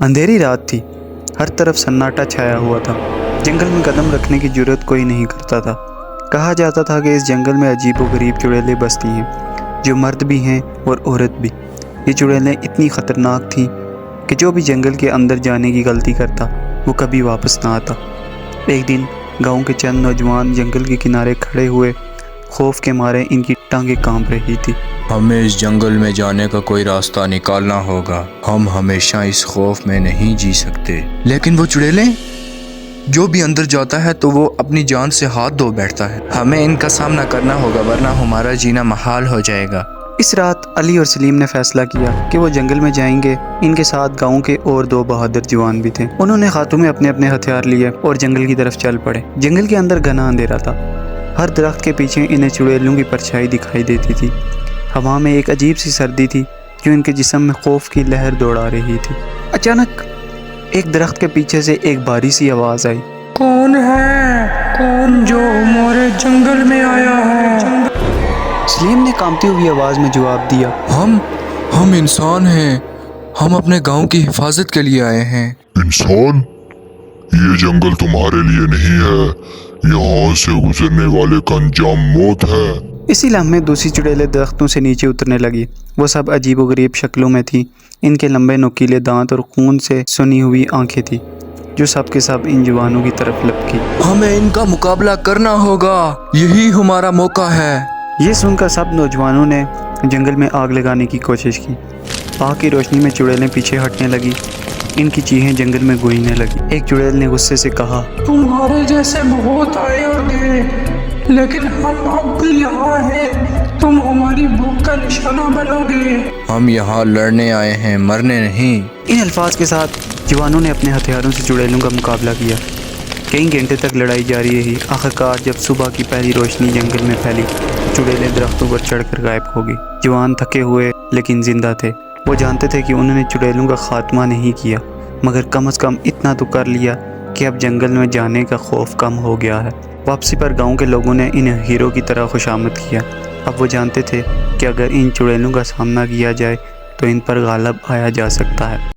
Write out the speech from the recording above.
اندھیری رات تھی، ہر طرف سناٹا چھایا ہوا تھا۔ جنگل میں قدم رکھنے کی جرات کوئی نہیں کرتا تھا۔ کہا جاتا تھا کہ اس جنگل میں عجیب و غریب چڑیلیں بستی ہیں، جو مرد بھی ہیں اور عورت بھی۔ یہ چڑیلیں اتنی خطرناک تھیں کہ جو بھی جنگل کے اندر جانے کی غلطی کرتا وہ کبھی واپس نہ آتا۔ ایک دن گاؤں کے چند نوجوان جنگل کے کنارے کھڑے ہوئے، خوف کے مارے ان کی ٹانگیں کانپ رہی تھی۔ ہمیں اس جنگل میں جانے کا کوئی راستہ نکالنا ہوگا، ہم ہمیشہ اس خوف میں نہیں جی سکتے۔ لیکن وہ چڑیلیں، جو بھی اندر جاتا ہے تو وہ اپنی جان سے ہاتھ دھو بیٹھتا ہے، ہمیں ان کا سامنا کرنا ہوگا ورنہ ہمارا جینا محال ہو جائے گا۔ اس رات علی اور سلیم نے فیصلہ کیا کہ وہ جنگل میں جائیں گے۔ ان کے ساتھ گاؤں کے اور 2 بہادر جوان بھی تھے۔ انہوں نے ہاتھوں میں اپنے اپنے ہتھیار لیے اور جنگل کی طرف چل پڑے۔ جنگل کے اندر گھنا اندھیرا تھا، ہر درخت کے پیچھے انہیں چڑیلوں کی پرچھائی دکھائی دیتی تھی۔ ہوا میں ایک عجیب سی سردی تھی جو ان کے جسم میں خوف کی لہر دوڑا رہی تھی۔ اچانک ایک درخت کے پیچھے سے ایک بھاری سی آواز آئی۔ کون ہے؟ کون جو ہمارے جنگل میں آیا ہے؟ سلیم نے کانپتی ہوئی آواز میں جواب دیا، ہم انسان ہیں، ہم اپنے گاؤں کی حفاظت کے لیے آئے ہیں۔ انسان؟ یہ جنگل تمہارے لیے نہیں ہے، یہاں سے گزرنے والے کا انجام موت ہے۔ اسی لمحے دوسری چڑیلیں درختوں سے نیچے اترنے لگی۔ وہ سب عجیب و غریب شکلوں میں تھیں۔ ان کے لمبے نوکیلے دانت اور خون سے سنی ہوئی آنکھیں تھیں جو سب کے سب ان جوانوں کی طرف لپکی۔ ہمیں ان کا مقابلہ کرنا ہوگا، یہی ہمارا موقع ہے۔ یہ سن کر سب نوجوانوں نے جنگل میں آگ لگانے کی کوشش کی۔ آگ کی روشنی میں چڑیلیں پیچھے ہٹنے لگی، ان کی چیخیں جنگل میں گونجنے لگی۔ ایک چڑیل نے غصے سے کہا، تمہارے جیسے بہت آئے اور گئے، لیکن ہم اب بھی یہاں ہیں، تم ہماری بھوک کا نشانہ بنو گے۔ ہم یہاں لڑنے آئے ہیں، مرنے نہیں۔ ان الفاظ کے ساتھ جوانوں نے اپنے ہتھیاروں سے چڑیلوں کا مقابلہ کیا۔ کئی گھنٹے تک لڑائی جاری رہی۔ آخرکار جب صبح کی پہلی روشنی جنگل میں پھیلی، چڑیلیں درختوں پر چڑھ کر غائب ہو گئی۔ جوان تھکے ہوئے لیکن زندہ تھے۔ وہ جانتے تھے کہ انہوں نے چڑیلوں کا خاتمہ نہیں کیا، مگر کم از کم اتنا تو کر لیا کہ اب جنگل میں جانے کا خوف کم ہو گیا ہے۔ واپسی پر گاؤں کے لوگوں نے انہیں ہیرو کی طرح خوشامد کیا۔ اب وہ جانتے تھے کہ اگر ان چڑیلوں کا سامنا کیا جائے تو ان پر غالب آیا جا سکتا ہے۔